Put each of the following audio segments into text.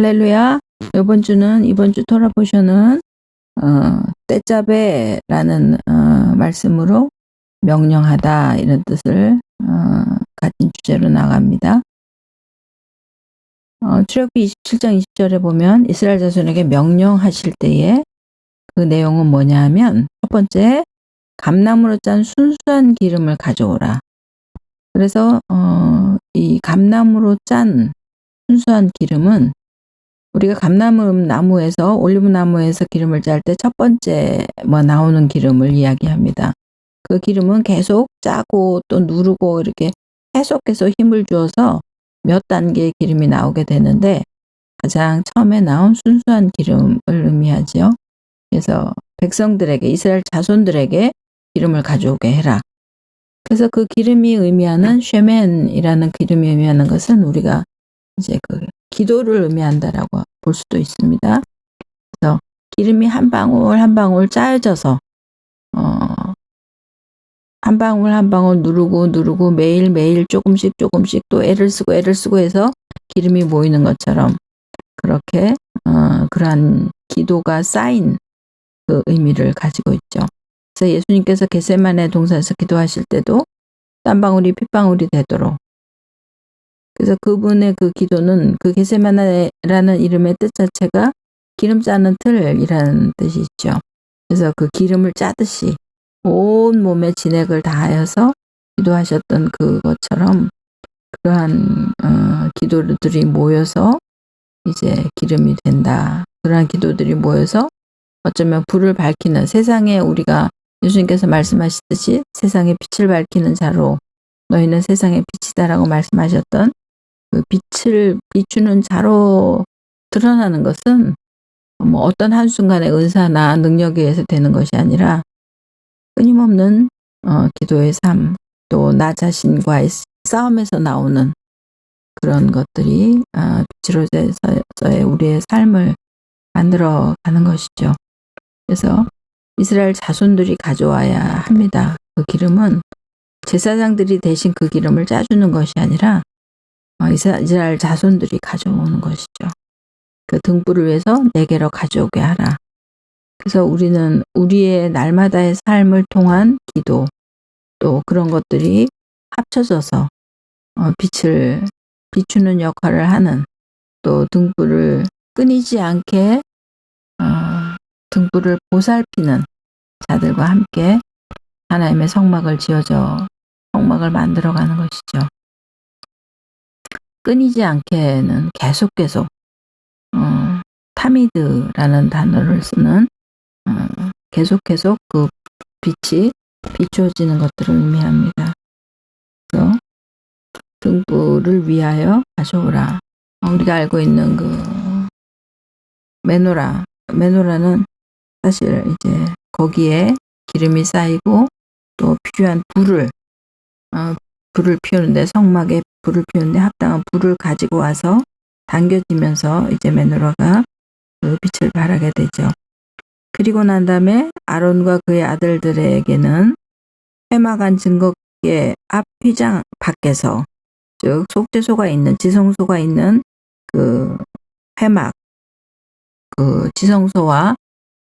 할렐루야. 이번 주 토라 포션은 때짜베라는 말씀으로 명령하다 이런 뜻을 가진 주제로 나갑니다. 출애굽기 27장 20절에 보면 이스라엘 자손에게 명령하실 때에 그 내용은 뭐냐 하면 첫 번째, 감나무로 짠 순수한 기름을 가져오라. 그래서 이 감나무로 짠 순수한 기름은 우리가 감나무에서 올리브나무에서 기름을 짤 때 첫 번째 나오는 기름을 이야기합니다. 그 기름은 계속 짜고 또 누르고 이렇게 계속해서 힘을 주어서 몇 단계의 기름이 나오게 되는데 가장 처음에 나온 순수한 기름을 의미하죠. 그래서 백성들에게, 이스라엘 자손들에게 기름을 가져오게 해라. 그래서 그 기름이 의미하는 쉐멘이라는 기름이 의미하는 것은 우리가 이제 그 기도를 의미한다라고 볼 수도 있습니다. 그래서 기름이 한 방울 한 방울 짜여져서 한 방울 한 방울 누르고 매일 조금씩 또 애를 쓰고 해서 기름이 모이는 것처럼 그렇게 그러한 기도가 쌓인 그 의미를 가지고 있죠. 그래서 예수님께서 겟세마네 동산에서 기도하실 때도 땀방울이 핏방울이 되도록, 그래서 그분의 그 기도는 그 겟세마네라는 이름의 뜻 자체가 기름 짜는 틀이라는 뜻이 있죠. 그래서 그 기름을 짜듯이 온 몸에 진액을 다하여서 기도하셨던 그것처럼 그러한 기도들이 모여서 이제 기름이 된다. 그러한 기도들이 모여서 어쩌면 불을 밝히는, 세상에 우리가 예수님께서 말씀하시듯이 세상에 빛을 밝히는 자로 너희는 세상의 빛이다라고 말씀하셨던 그 빛을 비추는 자로 드러나는 것은 어떤 한순간의 은사나 능력에 의해서 되는 것이 아니라 끊임없는 기도의 삶, 또 나 자신과의 싸움에서 나오는 그런 것들이 빛으로서의 우리의 삶을 만들어가는 것이죠. 그래서 이스라엘 자손들이 가져와야 합니다. 그 기름은 제사장들이 대신 그 기름을 짜주는 것이 아니라 이스라엘 자손들이 가져오는 것이죠. 그 등불을 위해서 내게로 가져오게 하라. 그래서 우리는 우리의 날마다의 삶을 통한 기도, 또 그런 것들이 합쳐져서 빛을 비추는 역할을 하는, 또 등불을 끊이지 않게 등불을 보살피는 자들과 함께 하나님의 성막을 성막을 만들어가는 것이죠. 끊이지 않게는 계속 타미드라는 단어를 쓰는 계속 그 빛이 비추어지는 것들을 의미합니다. 그래서 등불을 위하여 가져오라. 우리가 알고 있는 그 메노라는 사실 이제 거기에 기름이 쌓이고 또 필요한 불을 피우는데, 성막에 불을 피우는데 합당한 불을 가지고 와서 당겨지면서 이제 메노라가 그 빛을 발하게 되죠. 그리고 난 다음에 아론과 그의 아들들에게는 회막안 증거기의 앞 휘장 밖에서, 즉 속죄소가 있는, 지성소가 있는 그 회막, 그 지성소와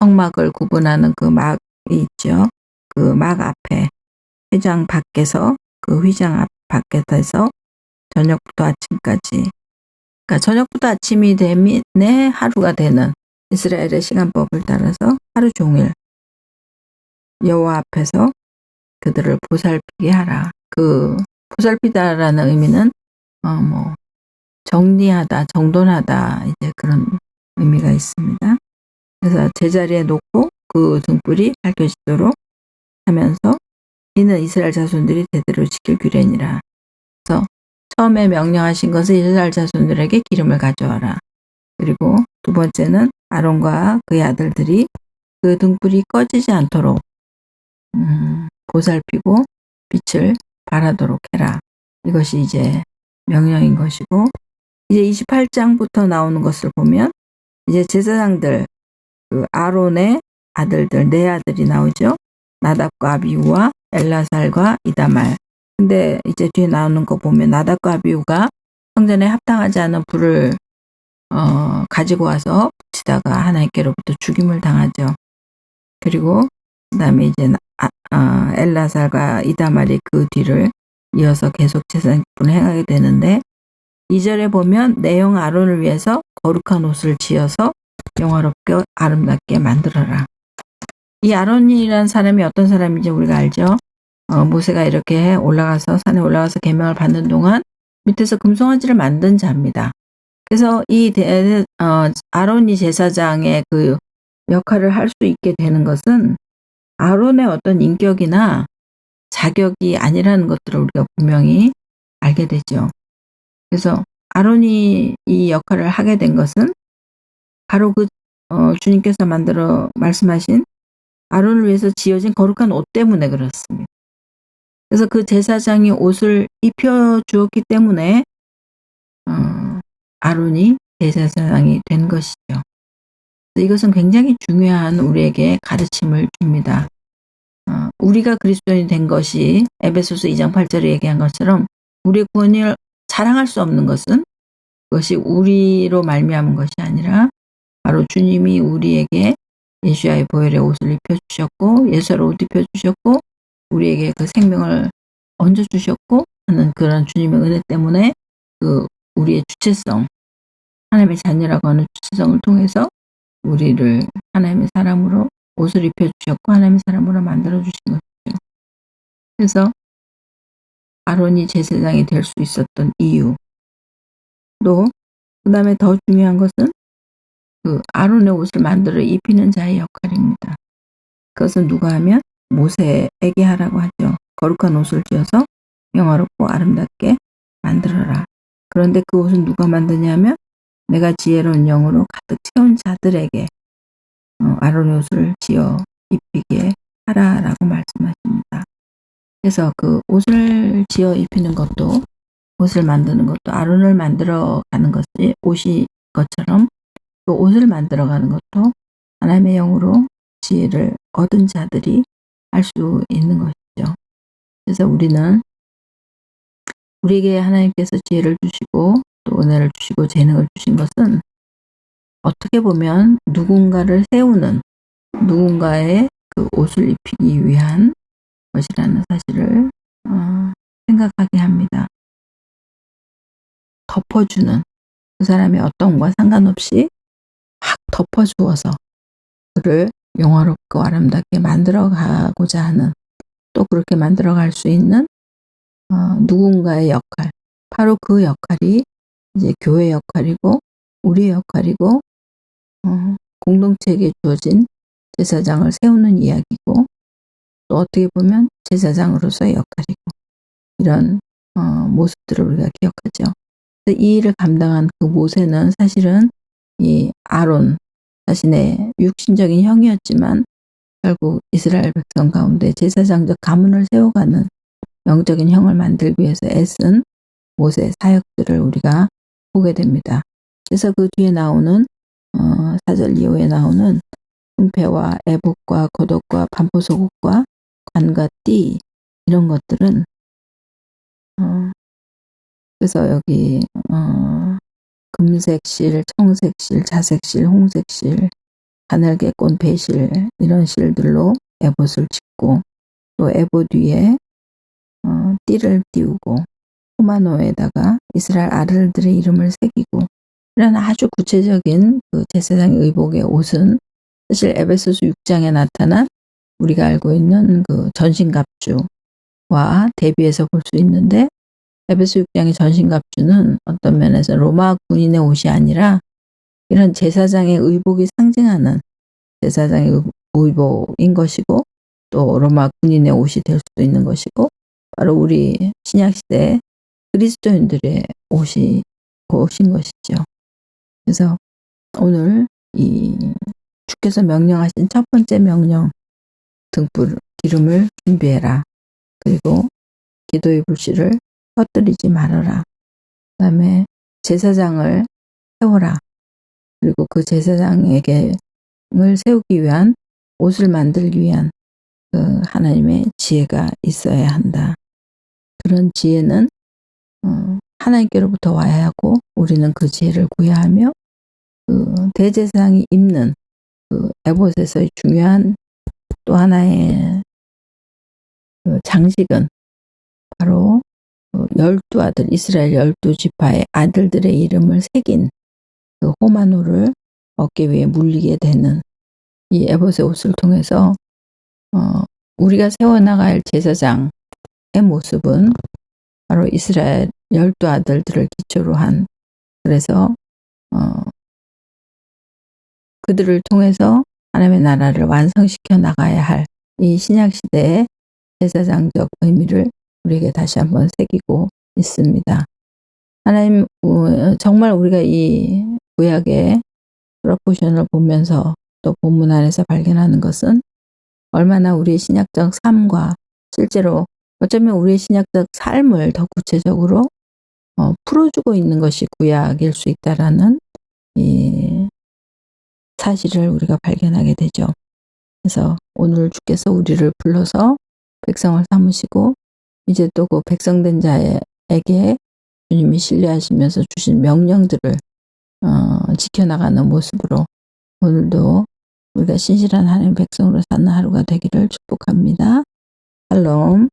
성막을 구분하는 그 막이 있죠. 그 막 앞에 휘장 밖에서, 그 휘장 앞 밖에서 저녁부터 아침까지, 그러니까 저녁부터 아침이 되면 하루가 되는 이스라엘의 시간법을 따라서 하루 종일 여호와 앞에서 그들을 보살피게 하라. 그 보살피다라는 의미는 정리하다, 정돈하다, 이제 그런 의미가 있습니다. 그래서 제자리에 놓고 그 등불이 밝혀지도록 하면서 이는 이스라엘 자손들이 대대로 지킬 규례니라. 그래서 처음에 명령하신 것은 이스라엘 자손들에게 기름을 가져와라. 그리고 두 번째는 아론과 그의 아들들이 그 등불이 꺼지지 않도록 보살피고 빛을 발하도록 해라. 이것이 이제 명령인 것이고, 이제 28장부터 나오는 것을 보면 이제 제사장들, 그 아론의 아들들, 네 아들이 나오죠. 나답과 아비후와 엘라살과 이다말. 근데 이제 뒤에 나오는 거 보면 나답과 아비후가 성전에 합당하지 않은 불을 가지고 와서 붙이다가 하나님께로부터 죽임을 당하죠. 그리고 그다음에 이제 엘라살과 이다말이 그 뒤를 이어서 계속 제사장직분을 행하게 되는데 2절에 보면 내형 아론을 위해서 거룩한 옷을 지어서 영화롭게 아름답게 만들어라. 이 아론이라는 사람이 어떤 사람인지 우리가 알죠. 모세가 이렇게 산에 올라가서 계명을 받는 동안 밑에서 금송아지를 만든 자입니다. 그래서 이 아론이 제사장의 그 역할을 할 수 있게 되는 것은 아론의 어떤 인격이나 자격이 아니라는 것들을 우리가 분명히 알게 되죠. 그래서 아론이 이 역할을 하게 된 것은 바로 주님께서 말씀하신 아론을 위해서 지어진 거룩한 옷 때문에 그렇습니다. 그래서 그 제사장이 옷을 입혀 주었기 때문에 아론이 제사장이 된 것이죠. 이것은 굉장히 중요한 우리에게 가르침을 줍니다. 우리가 그리스도인이 된 것이 에베소서 2장 8절에 얘기한 것처럼 우리의 구원을 자랑할 수 없는 것은 그것이 우리로 말미암은 것이 아니라 바로 주님이 우리에게 예수야의 보혈의 옷을 입혀주셨고 예수로 옷 입혀주셨고 우리에게 그 생명을 얹어주셨고 하는 그런 주님의 은혜 때문에 우리의 주체성, 하나님의 자녀라고 하는 주체성을 통해서 우리를 하나님의 사람으로 옷을 입혀주셨고 하나님의 사람으로 만들어주신 것이죠. 그래서 아론이 제사장이 될 수 있었던 이유, 또 그 다음에 더 중요한 것은 그 아론의 옷을 만들어 입히는 자의 역할입니다. 그것은 누가 하면 모세에게 하라고 하죠. 거룩한 옷을 지어서 영화롭고 아름답게 만들어라. 그런데 그 옷은 누가 만드냐면 내가 지혜로운 영으로 가득 채운 자들에게 아론의 옷을 지어 입히게 하라라고 말씀하십니다. 그래서 그 옷을 지어 입히는 것도 옷을 만드는 것도 아론을 만들어 가는 것이 옷이 것처럼 또 옷을 만들어 가는 것도 하나님의 영으로 지혜를 얻은 자들이 할 수 있는 것이죠. 그래서 우리에게 하나님께서 지혜를 주시고 또 은혜를 주시고 재능을 주신 것은 어떻게 보면 누군가를 세우는 누군가의 그 옷을 입히기 위한 것이라는 사실을 생각하게 합니다. 덮어주는 그 사람의 어떤과 상관없이 확 덮어주어서 그를 영화롭고 아름답게 만들어 가고자 하는 또 그렇게 만들어 갈 수 있는 누군가의 역할, 바로 그 역할이 이제 교회 역할이고 우리의 역할이고 공동체에게 주어진 제사장을 세우는 이야기고 또 어떻게 보면 제사장으로서의 역할이고 이런 모습들을 우리가 기억하죠. 이 일을 감당한 그 모세는 사실은 이 아론 자신의 육신적인 형이었지만 결국 이스라엘 백성 가운데 제사장적 가문을 세워가는 영적인 형을 만들기 위해서 애쓴 모세의 사역들을 우리가 보게 됩니다. 그래서 그 뒤에 나오는 4절 이후에 나오는 은폐와 애복과 겉옷과 반포속옷과 관과 띠 이런 것들은 그래서 여기 금색실, 청색실, 자색실, 홍색실, 가늘게꼰 배실 이런 실들로 에봇을 짓고 또 에봇 위에 띠를 띄우고 호마노에다가 이스라엘 아들들의 이름을 새기고 이런 아주 구체적인 그 제사장의 의복의 옷은 사실 에베소서 6장에 나타난 우리가 알고 있는 그 전신갑주와 대비해서 볼 수 있는데 에베소 6장의 전신갑주는 어떤 면에서 로마 군인의 옷이 아니라 이런 제사장의 의복이 상징하는 제사장의 의복인 것이고 또 로마 군인의 옷이 될 수도 있는 것이고 바로 우리 신약시대 그리스도인들의 옷인 것이죠. 그래서 오늘 이 주께서 명령하신 첫 번째 명령 등불 기름을 준비해라. 그리고 기도의 불씨를 꺼뜨리지 말아라. 그 다음에 제사장을 세워라. 그리고 그 제사장에게 세우기 위한 옷을 만들기 위한 그 하나님의 지혜가 있어야 한다. 그런 지혜는 하나님께로부터 와야 하고 우리는 그 지혜를 구해야 하며 그 대제사장이 입는 그 에봇에서의 중요한 또 하나의 그 장식은 바로 12 아들, 이스라엘 12지파의 아들들의 이름을 새긴 그 호마노를 어깨 위에 물리게 되는 이 에봇의 옷을 통해서 우리가 세워나갈 제사장의 모습은 바로 이스라엘 12 아들들을 기초로 한, 그래서 그들을 통해서 하나님의 나라를 완성시켜 나가야 할 이 신약시대의 제사장적 의미를 우리에게 다시 한번 새기고 있습니다. 하나님, 정말 우리가 이 구약의 프로포션을 보면서 또 본문 안에서 발견하는 것은 얼마나 우리의 신약적 삶과 실제로 어쩌면 우리의 신약적 삶을 더 구체적으로 풀어주고 있는 것이 구약일 수 있다라는 이 사실을 우리가 발견하게 되죠. 그래서 오늘 주께서 우리를 불러서 백성을 삼으시고 이제 또 그 백성된 자에게 주님이 신뢰하시면서 주신 명령들을 지켜나가는 모습으로 오늘도 우리가 신실한 하나님의 백성으로 사는 하루가 되기를 축복합니다. 샬롬.